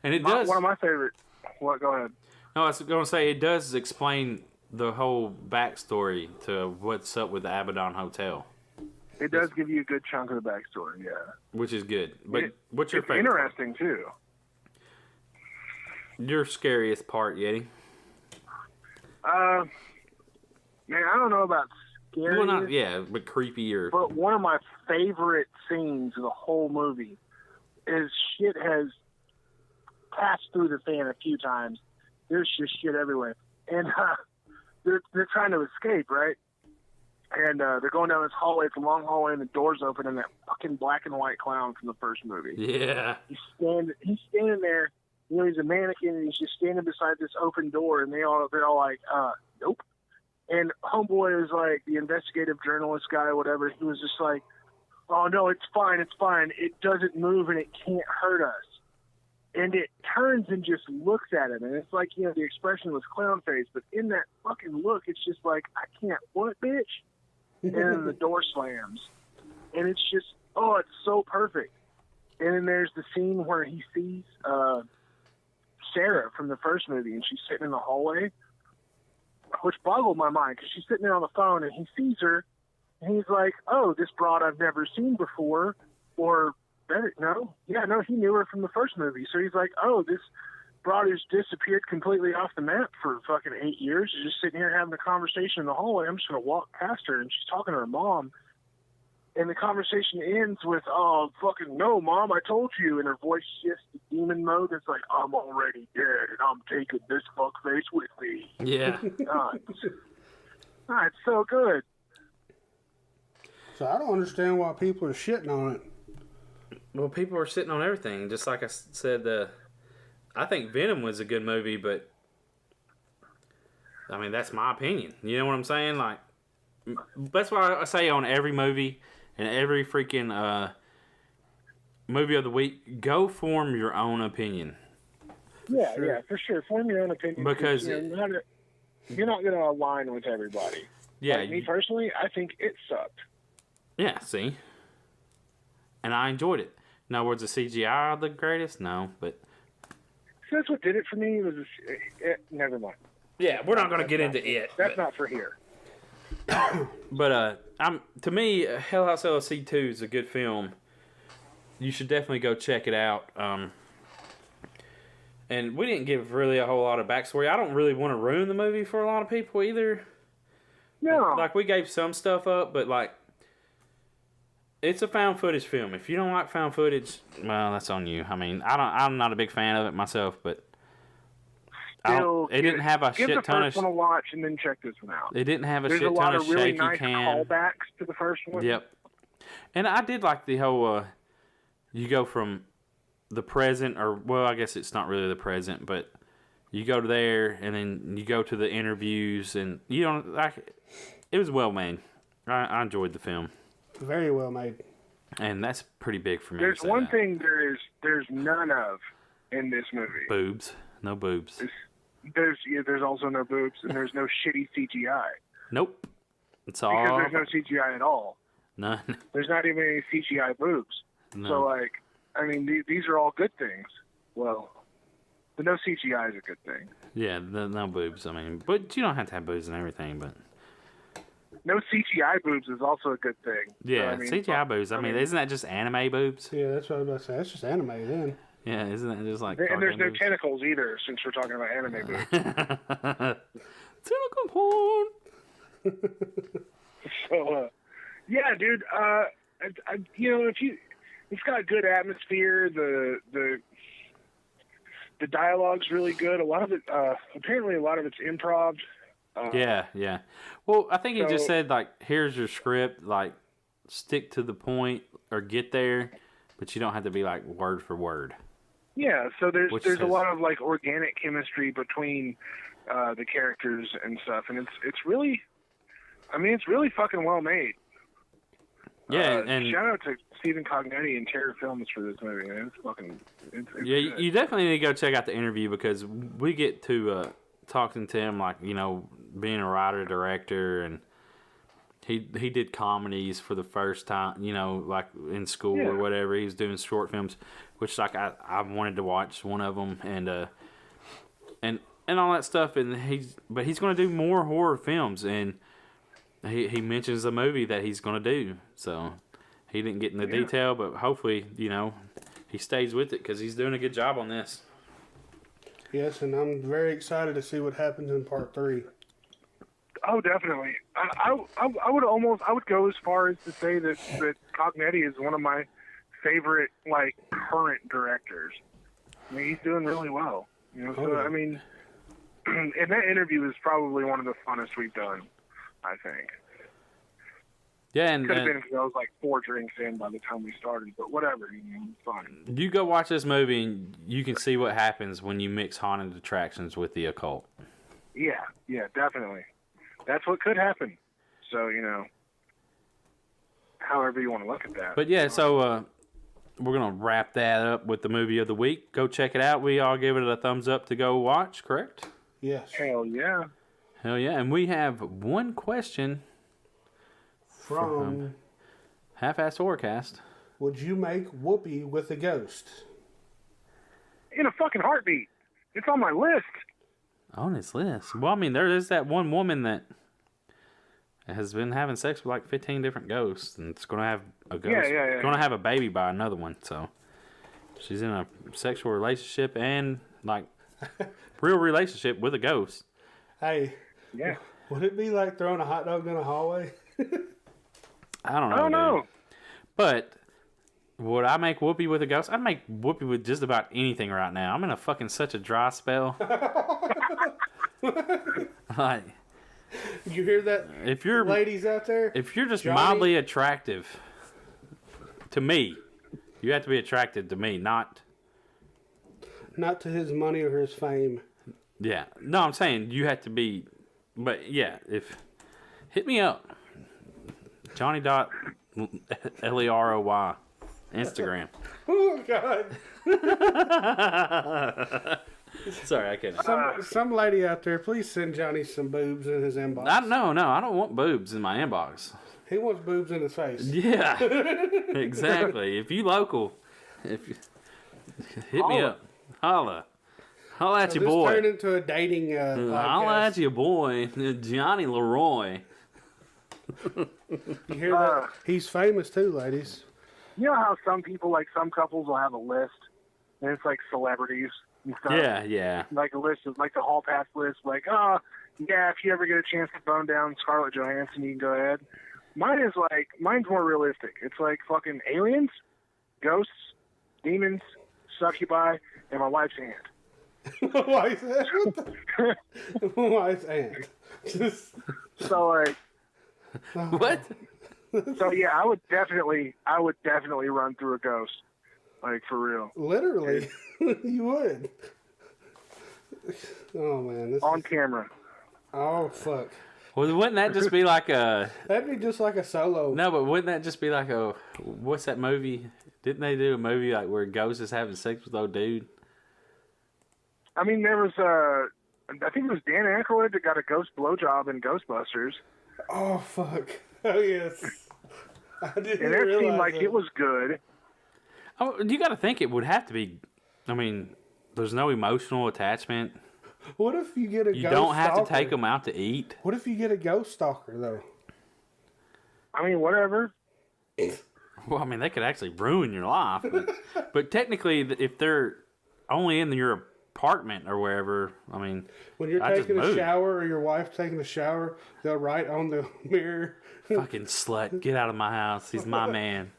And it One does. of my favorite. What? Go ahead. No, I was going to say, it does explain the whole backstory to what's up with the Abaddon Hotel, It does give you a good chunk of the backstory. Yeah. which is good. But what's your It's favorite part? interesting too. Your scariest part, Yeti? Man, I don't know about scary. Well, not, yeah, but creepy or... But one of my favorite scenes of the whole movie is shit has passed through the fan a few times. There's just shit everywhere. And they're trying to escape, right? And they're going down this hallway. It's a long hallway, and the door's open, and that fucking black and white clown from the first movie. Yeah. He's standing there. You know, he's a mannequin, and he's just standing beside this open door, and they're all like, nope. And homeboy is like the investigative journalist guy, whatever. He was just like, oh no, it's fine. It doesn't move, and it can't hurt us. And it turns and just looks at him, and it's like, you know, the expression was clown face, but in that fucking look, it's just like, I can't, what, bitch? And then the door slams, and it's just, oh, it's so perfect. And then there's the scene where he sees Sarah from the first movie, and she's sitting in the hallway, which boggled my mind, because she's sitting there on the phone, and he sees her, and he's like, oh, this broad I've never seen before, or better, no, he knew her from the first movie, so he's like, oh, this broad has disappeared completely off the map for fucking 8 years. She's just sitting here having a conversation in the hallway. I'm just going to walk past her, and she's talking to her mom. And the conversation ends with, oh, fucking no, Mom, I told you. And her voice shifts to demon mode. It's like, I'm already dead, and I'm taking this fuckface with me. Yeah. It's so good. So I don't understand why people are shitting on it. Well, people are sitting on everything. Just like I said, I think Venom was a good movie, but I mean, that's my opinion. You know what I'm saying? Like, that's why I say on every movie and every freaking movie of the week, go form your own opinion. Yeah, for sure. Form your own opinion. Because you're not going to align with everybody. Yeah. Like me personally, I think it sucked. Yeah, see? And I enjoyed it. Now, was the CGI the greatest? No, but... So that's what did it for me. Never mind. Yeah, we're not going to get into it. That's not for here. But to me, House LLC II is a good film. You should definitely go check it out. And we didn't give really a whole lot of backstory. I don't really want to ruin the movie for a lot of people either. No. Like, we gave some stuff up, but like, it's a found footage film. If you don't like found footage, well, that's on you. I mean, I'm not a big fan of it myself, but still it didn't have a give shit the ton first of. one a watch and then check this one out. It didn't have a There's shit a lot ton of of really shaky nice cam. callbacks to the first one. Yep. And I did like the whole. You go from the present, or well, I guess it's not really the present, but you go to there, and then you go to the interviews, and you don't like. It was well made. I enjoyed the film. Very well made. And that's pretty big for me. There's one thing there's none of in this movie. Boobs. No boobs. There's also no boobs, and there's no shitty CGI. Nope. It's all. Because there's no CGI at all. None. There's not even any CGI boobs. No. So, like, I mean, these are all good things. Well, the no CGI is a good thing. Yeah, no boobs. I mean, but you don't have to have boobs and everything, but. No CGI boobs is also a good thing. Yeah, so, I mean, CGI boobs. I mean, isn't that just anime boobs? Yeah, that's what I was about to say. That's just anime then. Yeah, isn't that just like. And there's no boobs? tentacles either, since we're talking about anime boobs. Tentacle porn. So, yeah, dude. It's got good atmosphere. The dialogue's really good. A lot of it, apparently, a lot of it's improv. Yeah. Well, I think he just So- said, like, here's your script, like, stick to the point or get there, but you don't have to be, like, word for word. Yeah, so there's Which a lot of like organic chemistry between the characters and stuff, and it's really, I mean, it's really fucking well made. Yeah, and shout out to Stephen Cognetti and Terror Films for this movie, man. It's fucking, it's yeah, good. you definitely need to go check out the interview because we get to talking to him, like, you know, being a writer, director, and he did comedies for the first time, you know, like in school or whatever. He was doing short films, which like I wanted to watch one of them, and all that stuff. And he's going to do more horror films, and he mentions a movie that he's going to do. So he didn't get into detail, but hopefully, you know, he stays with it because he's doing a good job on this. Yes, and I'm very excited to see what happens in part 3. Oh, definitely. I would go as far as to say that Cognetti is one of my favorite like current directors. I mean, he's doing really well. You know, so I mean, and that interview is probably one of the funnest we've done, I think. Yeah, and Could have been because I was like 4 drinks in by the time we started, but whatever, you know, it's fine. you go watch this movie and you can see what happens when you mix haunted attractions with the occult. Yeah, definitely. That's what could happen. So, you know, however you want to look at that. But yeah, so we're going to wrap that up with the movie of the week. Go check it out. We all give it a thumbs up to go watch, correct? Yes. Hell yeah. Hell yeah. And we have one question From Half-Assed Horrorcast. Would you make Whoopi with a ghost? In a fucking heartbeat. It's on my list. On his list. Well, I mean, there is that one woman that has been having sex with like 15 different ghosts, and it's going to have a ghost. Yeah. Going to have a baby by another one, so she's in a sexual relationship and like real relationship with a ghost. Hey. Yeah. Would it be like throwing a hot dog in a hallway? I don't know. I don't know. Dude. But would I make Whoopi with a ghost? I'd make Whoopi with just about anything right now. I'm in a fucking such a dry spell. Like, You hear that, if you're ladies out there? if you're just Jonny? mildly attractive to me, you have to be attracted to me, not. Not to his money or his fame. Yeah. No, I'm saying you have to be. But yeah, if hit me up, Jonny.Leroy Instagram. Oh, God. Sorry, I couldn't. Some lady out there, please send Johnny some boobs in his inbox. No, I don't want boobs in my inbox. He wants boobs in his face. Yeah, exactly. If you local, hit me up. Holla at your This boy. turned into a dating Holla at podcast. your boy, Jonny Leroy. You hear that? He's famous too, ladies. You know how some people, like some couples, will have a list, and it's like celebrities and stuff. Yeah. Like a list of like the hall pass list. Like, oh, yeah, if you ever get a chance to bone down Scarlett Johansson, you can go ahead. Mine's more realistic. It's like fucking aliens, ghosts, demons, succubi, and my wife's hand. Wife's aunt. Wife's aunt. So like, What? so yeah, I would definitely run through a ghost, like for real. Literally, you would. Oh man, this On is, camera. oh fuck. Well, wouldn't that just be like a... That'd be just like a solo. No, but wouldn't that just be like a... What's that movie? Didn't they do a movie like where ghosts is having sex with old dude? I mean, there was I think it was Dan Aykroyd that got a ghost blowjob in Ghostbusters, Oh fuck. Oh yes. I didn't and it realize seemed like that. it was good. Oh, you got to think it would have to be... I mean, there's no emotional attachment. What if you get a You ghost don't have stalker? to take them out to eat. What if you get a ghost stalker though? I mean, whatever. Well, I mean, they could actually ruin your life. But technically, if they're only in your apartment or wherever, I mean, When you're I just taking a moved. shower or your wife's taking a shower, they'll write on the mirror, Fucking slut, get out of my house. He's my man.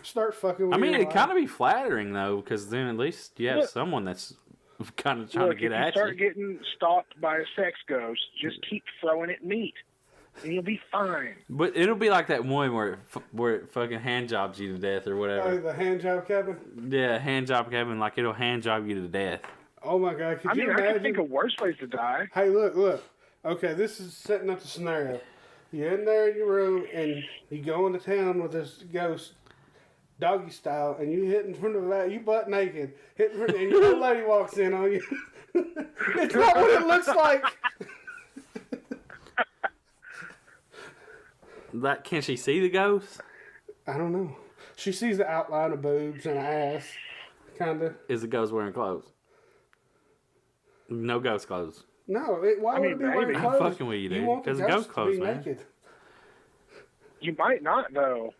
start fucking with I mean, your it'd wife. kind of be flattering, though, because then at least you have Look. someone that's kind of trying Look, to get if you at start you. getting stalked by a sex ghost, just keep throwing it meat, and you'll be fine. But it'll be like that one where it fucking hand jobs you to death or Oh, whatever. the hand job cabin. Yeah, hand job Kevin, like it'll hand job you to death. Oh my god, could I mean, you I imagine? can think of worse ways to die. Hey, look. Okay, this is setting up the scenario. You're in there in your room and you go into town with this ghost, doggy style, and you hit in front of that. You butt naked, hit in front, and your old lady walks in on you. It's not what it looks like. That can she see the ghost? I don't know. She sees the outline of boobs and ass, kinda. Is the ghost wearing clothes? No ghost clothes. No, why I would mean, it be wearing maybe. I'm clothes? fucking with you, You dude. want the 'Cause ghost ghost to clothes, be man. naked. You might not, though.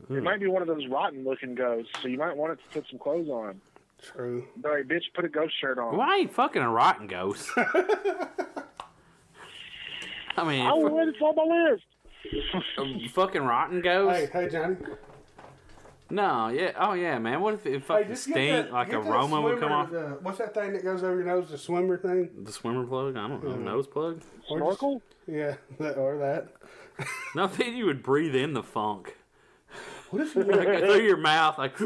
Hmm. It might be one of those rotten-looking ghosts, so you might want it to put some clothes on. True. All right, bitch, put a ghost shirt on. Well, I ain't fucking a rotten ghost. I mean, It's on my list. a fucking rotten ghost? Hey, Johnny. No, yeah, oh yeah, man. What if it Hey, fucking just get stink, that, like get that aroma would come off? swimmer, what's that thing that goes over your nose? The swimmer thing? The swimmer plug? I don't know, nose plug? Or Snorkel? Yeah, or that. No, then you would breathe in the funk. What if you Like, through your mouth, like,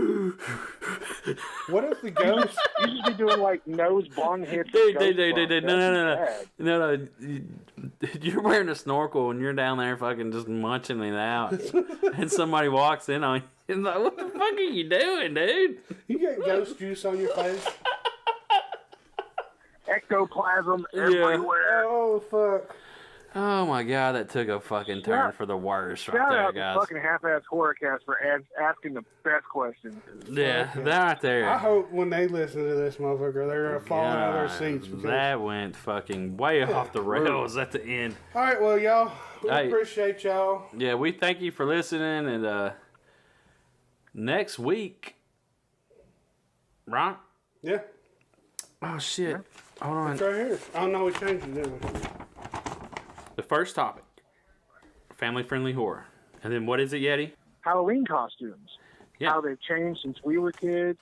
What if the ghost? You should be doing, like, nose bong hits. dude, with dude, ghost dude, bong. no. That'd be bad. No, you're wearing a snorkel and you're down there fucking just munching it out, and somebody walks in on you and like, what the fuck are you doing, dude? You get ghost juice on your face? Ectoplasm Yeah. everywhere. Oh fuck! Oh my god, that took a fucking turn Shout- for the worst right Shout there, out to guys. fucking half-ass horrorcast for asking the best questions. Yeah, Okay. that right there. I hope when they listen to this motherfucker, they're gonna fall out of their God, seats. Because... that went fucking way off the rails at the end. All right, well, y'all, we Hey. appreciate y'all. Yeah, we thank you for listening, and next week, right? Yeah, Oh shit! Hold on. it's right here. Oh no, we changed it, didn't we? The first topic: family-friendly horror, and then what is it, Yeti? Halloween costumes. Yeah. How they've changed since we were kids.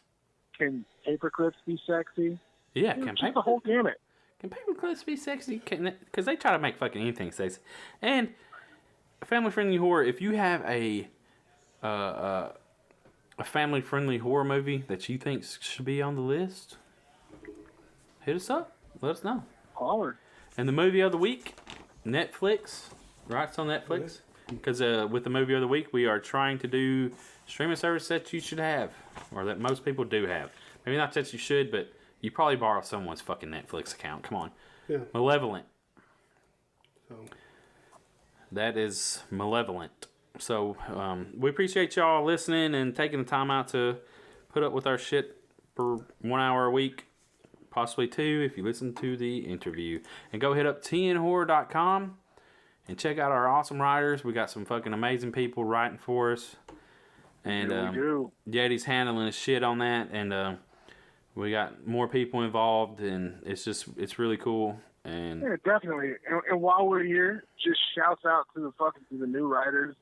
Can paper clips be sexy? Yeah, Just can the paper whole gamut. clips be sexy? Because they try to make fucking anything sexy. And family-friendly horror. If you have a family-friendly horror movie that you think should be on the list, hit us up. Let us know. Holler. And the movie of the week, Netflix. Right, it's on Netflix. Because with the movie of the week, we are trying to do streaming service that you should have, or that most people do have. Maybe not that you should, but you probably borrow someone's fucking Netflix account. Come on. Yeah. Malevolent. So, That is Malevolent. So we appreciate y'all listening and taking the time out to put up with our shit for 1 hour a week. Possibly 2 if you listen to the interview. And go hit up tnhorror.com and check out our awesome writers. We got some fucking amazing people writing for us. And Yeah, we do. Yeti's handling his shit on that. And we got more people involved. And it's really cool. And Yeah, definitely. And while we're here, just shouts out to the new writers,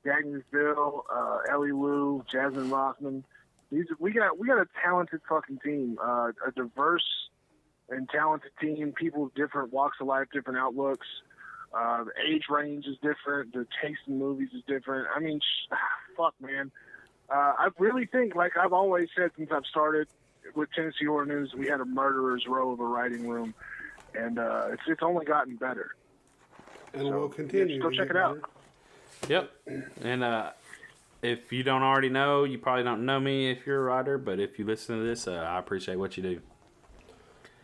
Dagny Bill, Ellie Wu, Jasmine Rothman. We got a talented fucking team, a diverse and talented team. People with different walks of life, different outlooks. The age range is different. The taste in movies is different. I mean, fuck, man. I really think, like I've always said since I've started with Tennessee Horror News, we had a murderer's row of a writing room, and it's only gotten better. And we'll continue. Just go check it out. Yep. And if you don't already know, you probably don't know me if you're a writer, but if you listen to this, I appreciate what you do.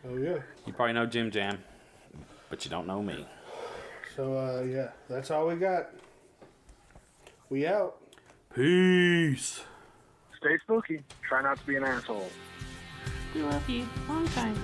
Oh, yeah. You probably know JimJam, but you don't know me. So, yeah, that's all we got. We out. Peace. Stay spooky. Try not to be an asshole. We love you. Long time.